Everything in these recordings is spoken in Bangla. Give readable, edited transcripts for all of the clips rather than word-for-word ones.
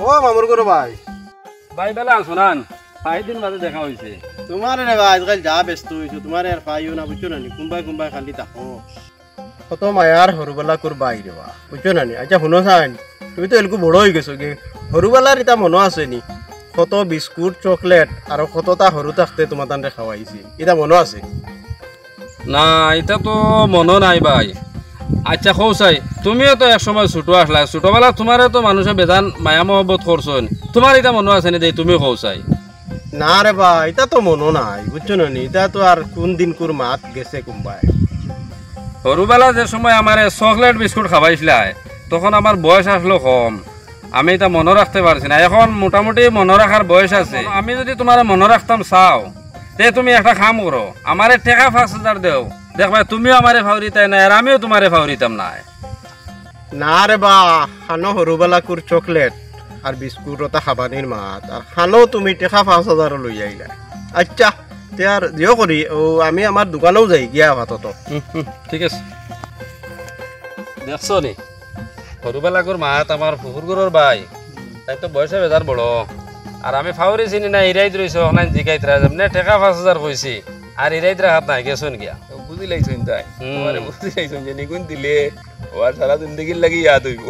ও মামুর গরু ভাই ভাই বেলা শোনান 5 দিন বাদে দেখা হয়েছে তোমার রে ভাই আজকাল যা ব্যস্ত হয়েছো তোমার আর পাইও না বুঝছো না কোনবাই খালি থাকো কত মায়ার সৰুবেলা কোর বাই রে বা বুঝছো না আচ্ছা শুনো চান তুমি তো এলকু বড় হয়ে গেছো কি সৰুবেলার এটা মনো আছে নি কত বিস্কুট চকলেট আর কতটা সরু থাকতে তোমার তান্ডে খাওয়াইছি এটা মনো আছে না এটা তো মনে নাই ভাই আচ্ছা কৌসাই তুমিও তো এক সময় ছোট আসলা ছোটবেলা তোমারও তো মানুষে বেজান মায়া মহব্বত করছেন তোমার এটা মনে আছে নি দেই তুমি কৌসাই না রে বা এটা তো মনো নাই বুঝছো না এটা তো আর কোন দিন কোর মাত গেছে কোনবাই সৰুবেলা যে সময় আমার চকলেট বিস্কুট খাওয়াইছিলাই তখন আমার বয়স আসলো কম আমি এটা মনে রাখতে পারছি না এখন মোটামুটি মনে রাখার বয়স আছে আমি যদি তোমার মনে রাখতাম চাও তে তুমি একটা কাম করো আমারে টাকা 5000 দেও দেখবা তুমিও আমারে ফাউরিতাই না আর আমিও তোমারে ফাউরিতাম না না রে বা খানো সৰুবেলা কোর চকলেট আর বিস্কুট ওটা খাবানির মাত আর খানো তুমি টেকা 5000 লই আইলা আচ্ছা তে আর দিও করি ও আমি আমার দোকানেও যাই গিয়া ভাতত ঠিক আছে দেখছো নি সৰুবেলাকর মাত আমার ফুকুরগরর ভাই তাই তো বয়সে বেজার বড় আর আমি ফাউরি চিনি না ইরাইত রইছ অনলাইন জিকাইত রাজনে টাকা 5000 কইছি আর ইরাইত রাহাত নাই গেছন গিয়া বুঝি লাইছুন তাই তোমারে বুঝি লাইছুন যে নিগুন দিলে ওর সারা জিন্দগির লাগি ইয়াদ হইব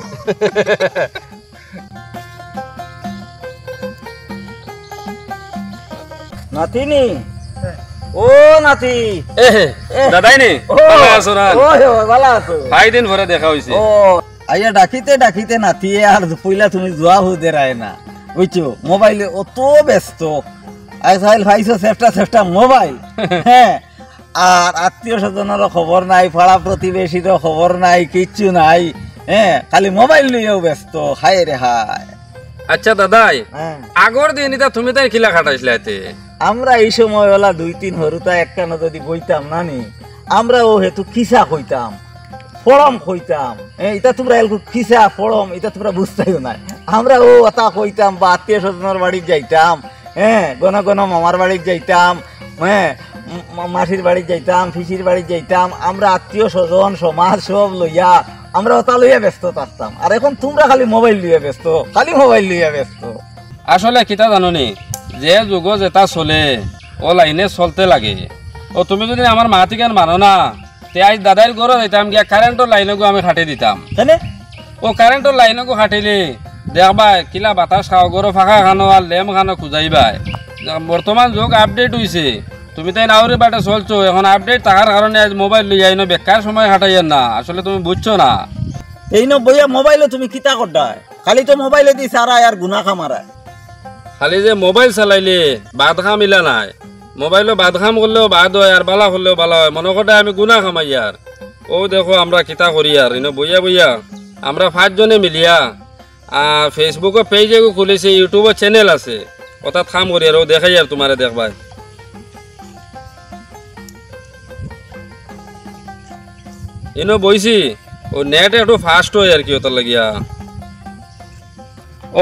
নাতিনি ও নাতি দাদাই নি ভালো আছো না ও ভালো আছো 5 দিন পরে দেখা হইছে ও আইয়া ডাকিতে নাতিয়ে আর পইলা তুমি জোয়া হুদে রায় না বুঝছো মোবাইলে অত ব্যস্ত আইসাইল ভাইছো চেষ্টা মোবাইল হ্যাঁ আর আত্মীয় স্বজনেরও খবর নাই পাড়া প্রতিবেশীরও খবর নাই কিচ্ছু নাই হ্যাঁ খালি মোবাইল নিয়েও ব্যস্ত হায় রে হায় আচ্ছা দাদাই হ্যাঁ আগর দিন এটা তুমি তাই খিলা খাটাইছিলাতে আমরা এই সময় ওলা 2-3 হরুতা একখানা যদি বইতাম নানি আমরা ও হেতু খিসা কইতাম ফড়ম কইতাম এটা তোমরা এলকু খিসা ফড়ম এটা তোমরা বুঝতেও না আমরা ও কথা কইতাম বা আত্মীয় স্বজনের বাড়ি যাইতাম হ্যাঁ ঘন মামার বাড়ি যাইতাম হ্যাঁ মাসির বাড়ি যাইতাম পিসির বাড়ি যাইতাম আমরা আত্মীয় স্বজন সমাজ সব লইয়া আমরা ওটা লইয়া ব্যস্ত থাকতাম আর এখন তোমরা খালি মোবাইল লইয়া ব্যস্ত আসলে কিতা জানো নি যে যুগ যেটা চলে ও লাইনে চলতে লাগে ও তুমি যদি আমার মাতি কেন মানো না তে আজ দাদাইর ঘর যাইতাম গিয়া কারেন্টর লাইনকো আমি খাটি দিতাম ও কারেন্টর লাইনকো খাটিলে দেখবা কিলা বাতাস খাও গরো ফাঁকা খানো আর লেম খানো খুঁজাইবাই বর্তমান যুগ আপডেট হয়েছে তুমি তাই নাউরি বাটে চলছো এখন আপডেট থাকার কারণে আজ মোবাইল লই যাই না বেকার সময় হাঁটাইয়েন না আসলে তুমি বুঝছো না এই ন বইয়া মোবাইলে তুমি কিতা করডায় খালি তো মোবাইলে দি সারা আর গুনা খামারায় খালি যে মোবাইল চালাইলে বাদ খাম ইলা নাই মোবাইলে বাদ খাম করলেও বাদ হয় আর বালা করলেও বালা হয় মনে করতে আমি গুনা খামাই আর ও দেখো আমরা কিতা করি আর এনে বইয়া আমরা 5 জনে মিলিয়া ফেসবুকে পেজ এগো খুলেছে ইউটিউবে চ্যানেল আছে ওটা কাম করি আর ও দেখাই আর তোমারে দেখবাই এনে বইছি ও নেট একটু ফাস্ট হয় আর কি ওটা লাগিয়া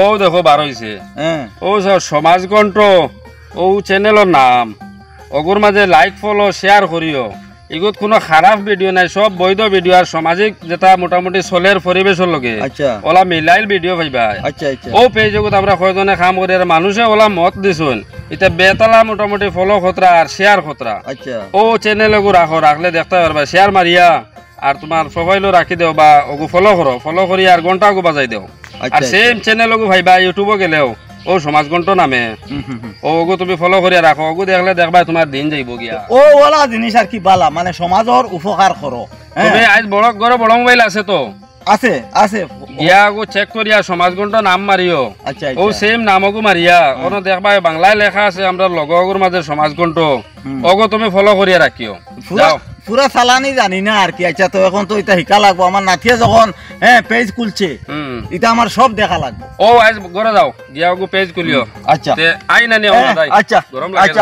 ও দেখো বার হইছে ও সমাজ কণ্ঠ ও চ্যানেলের নাম ওগুর মাঝে লাইক ফলো শেয়ার করিও এগুত কোনো খারাপ ভিডিও নাই সব বৈধ ভিডিও আর সামাজিক যেটা মোটামুটি চলের পরিবেশের লগে ওলা মিলাইল ভিডিও পাইবা ও পেজ এগুত আমরা কয়জনে কাম করি আর মানুষে ওলা মত দিছুন এটা বেতালা মোটামুটি ফলো খতরা আর শেয়ার খতরা ও চ্যানেল এগু রাখলে দেখতে পারবা শেয়ার মারিয়া আর তোমার প্রোফাইলও রাখি দেও বা ওগু ফলো করি আর ঘন্টা ওগু বাজাই দেও আর সেম চ্যানেল ওগু ভাইবা ইউটিউবে গেলেও ও সমাজ কণ্ঠ নামে ওগু তুমি ফলো করিয়া রাখো ওগু দেখলে দেখবা তোমার দিন যাইব গিয়া ও ওলা জিনিস আর কি বালা মানে সমাজের উপকার করো তুমি আজ বড় মোবাইল আছে তো আছে ইয়া ওগু চেক করিয়া সমাজ কণ্ঠ নাম মারিও ও সেম নামগু মারিয়া ওনো দেখবা বাংলায় লেখা আছে আমরা লগগুর মাঝে সমাজ কণ্ঠ ওগু তুমি ফলো করিয়া রাখিও যাও পুরা চালানি জানি না আর কি আচ্ছা তো এখন তো এটা শিকা লাগবো আমার নাতিয়ে যখন পেজ খুলছে এটা আমার সব দেখা লাগবে ও আজ ঘরে যাও গিয়া ওগু পেজ খুলিও আচ্ছা আই না নিও আচ্ছা গরম লাগে